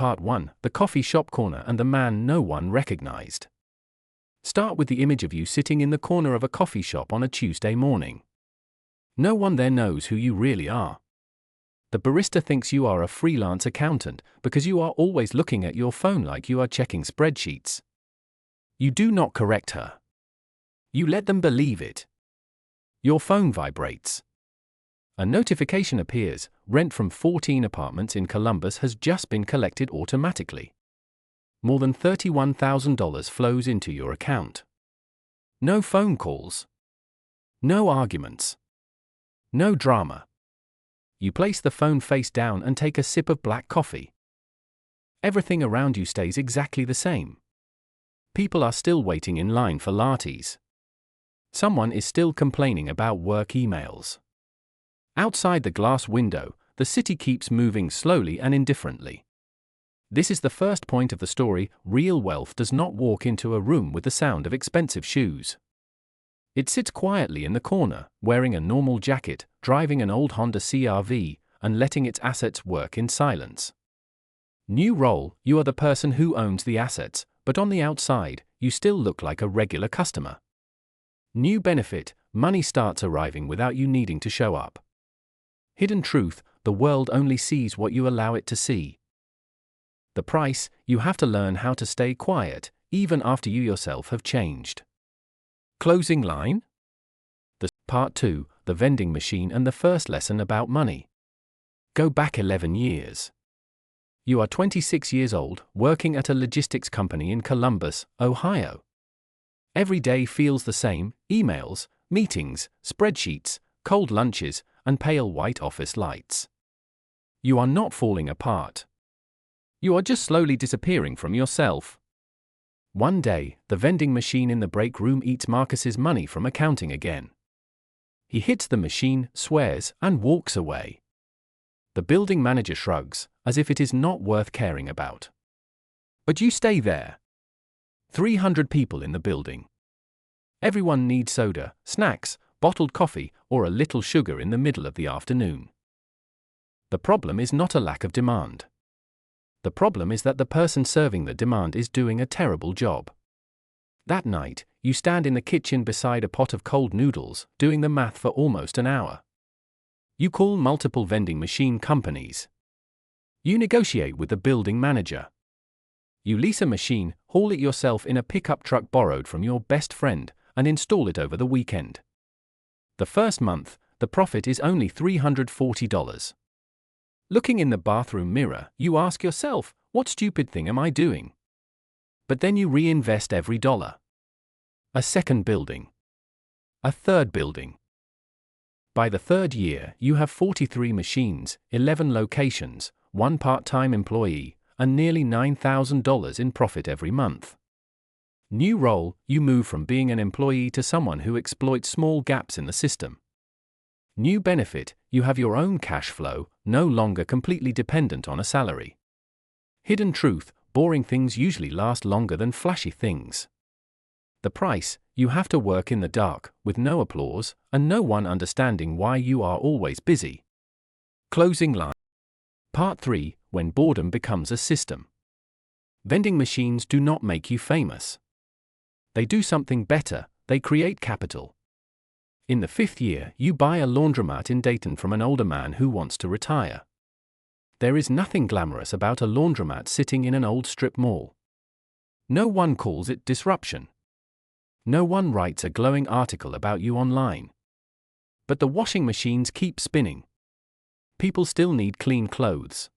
Part 1, the coffee shop corner and the man no one recognized. Start with the image of you sitting in the corner of a coffee shop on a Tuesday morning. No one there knows who you really are. The barista thinks you are a freelance accountant because you are always looking at your phone like you are checking spreadsheets. You do not correct her. You let them believe it. Your phone vibrates. A notification appears: rent from 14 apartments in Columbus has just been collected automatically. More than $31,000 flows into your account. No phone calls. No arguments. No drama. You place the phone face down and take a sip of black coffee. Everything around you stays exactly the same. People are still waiting in line for lattes. Someone is still complaining about work emails. Outside the glass window, the city keeps moving slowly and indifferently. This is the first point of the story. Real wealth does not walk into a room with the sound of expensive shoes. It sits quietly in the corner, wearing a normal jacket, driving an old Honda CR-V, and letting its assets work in silence. New role: you are the person who owns the assets, but on the outside, you still look like a regular customer. New benefit: money starts arriving without you needing to show up. Hidden truth: the world only sees what you allow it to see. The price: you have to learn how to stay quiet, even after you yourself have changed. Closing line? Part 2, the vending machine and the first lesson about money. Go back 11 years. You are 26 years old, working at a logistics company in Columbus, Ohio. Every day feels the same: emails, meetings, spreadsheets, cold lunches, and pale white office lights. You are not falling apart. You are just slowly disappearing from yourself. One day, the vending machine in the break room eats Marcus's money from accounting again. He hits the machine, swears, and walks away. The building manager shrugs, as if it is not worth caring about. But you stay there. 300 people in the building. Everyone needs soda, snacks, bottled coffee, or a little sugar in the middle of the afternoon. The problem is not a lack of demand. The problem is that the person serving the demand is doing a terrible job. That night, you stand in the kitchen beside a pot of cold noodles, doing the math for almost an hour. You call multiple vending machine companies. You negotiate with the building manager. You lease a machine, haul it yourself in a pickup truck borrowed from your best friend, and install it over the weekend. The first month, the profit is only $340. Looking in the bathroom mirror, you ask yourself, what stupid thing am I doing? But then you reinvest every dollar. A second building. A third building. By the third year, you have 43 machines, 11 locations, 1 part-time employee, and nearly $9,000 in profit every month. New role: you move from being an employee to someone who exploits small gaps in the system. New benefit: you have your own cash flow, no longer completely dependent on a salary. Hidden truth: boring things usually last longer than flashy things. The price: you have to work in the dark, with no applause, and no one understanding why you are always busy. Closing line. Part 3, when boredom becomes a system. Vending machines do not make you famous. They do something better: they create capital. In the 5th year, you buy a laundromat in Dayton from an older man who wants to retire. There is nothing glamorous about a laundromat sitting in an old strip mall. No one calls it disruption. No one writes a glowing article about you online. But the washing machines keep spinning. People still need clean clothes.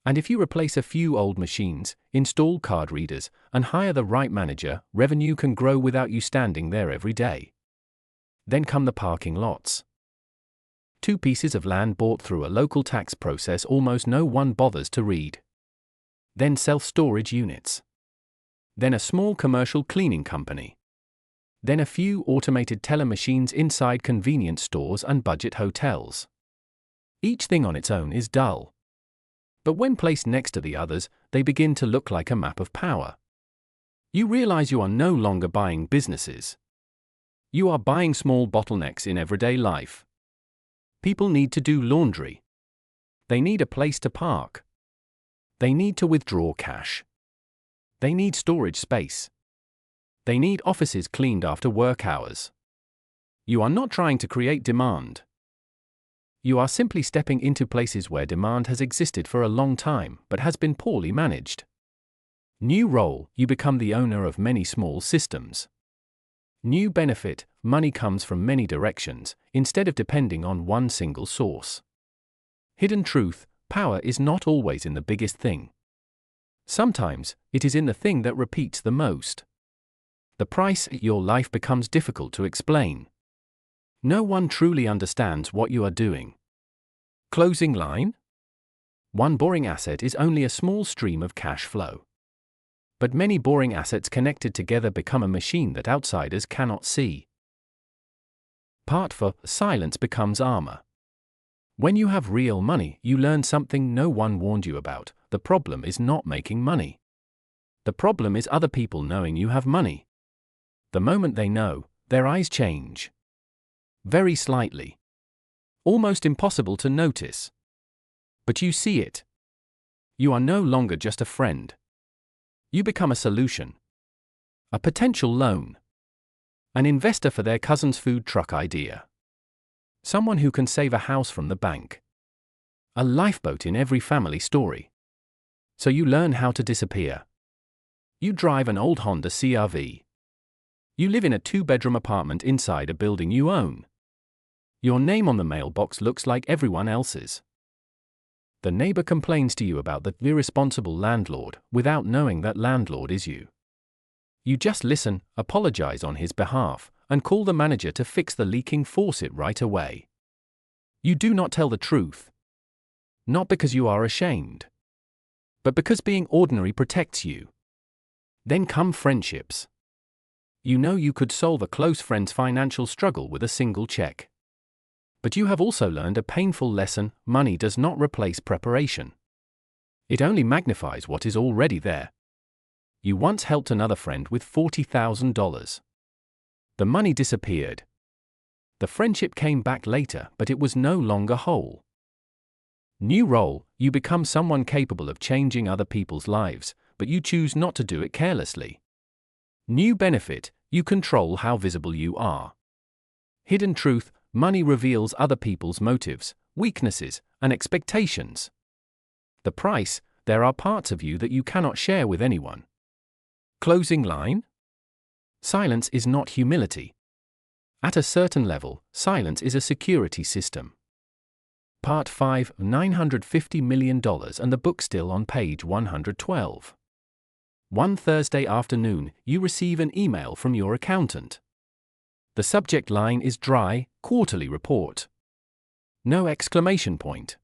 And if you replace a few old machines, install card readers, and hire the right manager, revenue can grow without you standing there every day. Then come the parking lots. 2 pieces of land bought through a local tax process almost no one bothers to read. Then self-storage units. Then a small commercial cleaning company. Then a few automated teller machines inside convenience stores and budget hotels. Each thing on its own is dull. But when placed next to the others, they begin to look like a map of power. You realize you are no longer buying businesses. You are buying small bottlenecks in everyday life. People need to do laundry. They need a place to park. They need to withdraw cash. They need storage space. They need offices cleaned after work hours. You are not trying to create demand. You are simply stepping into places where demand has existed for a long time but has been poorly managed. New role, you become the owner of many small systems. New benefit, money comes from many directions, instead of depending on one single source. Hidden truth, power is not always in the biggest thing. Sometimes, it is in the thing that repeats the most. The price, your life becomes difficult to explain. No one truly understands what you are doing. Closing line? One boring asset is only a small stream of cash flow. But many boring assets connected together become a machine that outsiders cannot see. Part 4, silence becomes armor. When you have real money, you learn something no one warned you about. The problem is not making money. The problem is other people knowing you have money. The moment they know, their eyes change. Very slightly. Almost impossible to notice. But you see it. You are no longer just a friend. You become a solution. A potential loan. An investor for their cousin's food truck idea. Someone who can save a house from the bank. A lifeboat in every family story. So you learn how to disappear. You drive an old Honda CR-V. You live in a 2-bedroom apartment inside a building you own. Your name on the mailbox looks like everyone else's. The neighbor complains to you about the irresponsible landlord without knowing that landlord is you. You just listen, apologize on his behalf, and call the manager to fix the leaking faucet right away. You do not tell the truth. Not because you are ashamed, but because being ordinary protects you. Then come friendships. You know you could solve a close friend's financial struggle with a single check. But you have also learned a painful lesson: money does not replace preparation. It only magnifies what is already there. You once helped another friend with $40,000. The money disappeared. The friendship came back later, but it was no longer whole. New role, you become someone capable of changing other people's lives, but you choose not to do it carelessly. New benefit, you control how visible you are. Hidden truth, money reveals other people's motives, weaknesses, and expectations. The price, there are parts of you that you cannot share with anyone. Closing line? Silence is not humility. At a certain level, silence is a security system. Part 5, $950 million, and the book still on page 112. One Thursday afternoon, you receive an email from your accountant. The subject line is dry, quarterly report. No exclamation point.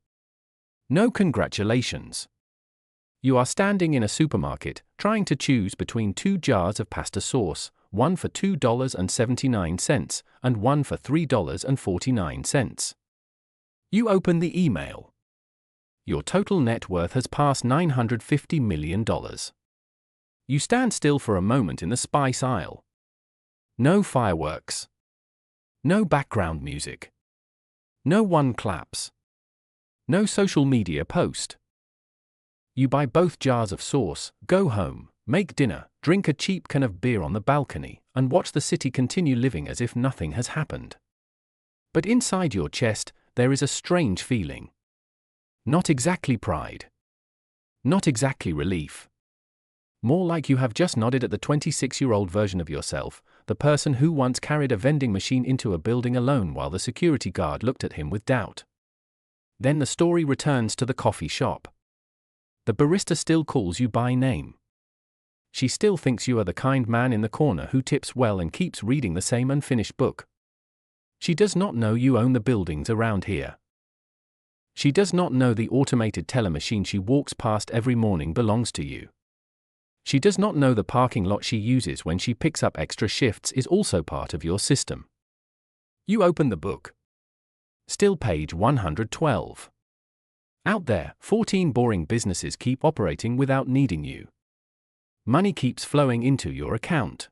No congratulations. You are standing in a supermarket, trying to choose between 2 jars of pasta sauce, one for $2.79 and one for $3.49. You open the email. Your total net worth has passed $950 million. You stand still for a moment in the spice aisle. No fireworks. No background music. No one claps. No social media post. You buy both jars of sauce, go home, make dinner, drink a cheap can of beer on the balcony, and watch the city continue living as if nothing has happened. But inside your chest, there is a strange feeling. Not exactly pride. Not exactly relief. More like you have just nodded at the 26-year-old version of yourself, the person who once carried a vending machine into a building alone while the security guard looked at him with doubt. Then the story returns to the coffee shop. The barista still calls you by name. She still thinks you are the kind man in the corner who tips well and keeps reading the same unfinished book. She does not know you own the buildings around here. She does not know the automated teller machine she walks past every morning belongs to you. She does not know the parking lot she uses when she picks up extra shifts is also part of your system. You open the book. Still page 112. Out there, 14 boring businesses keep operating without needing you. Money keeps flowing into your account.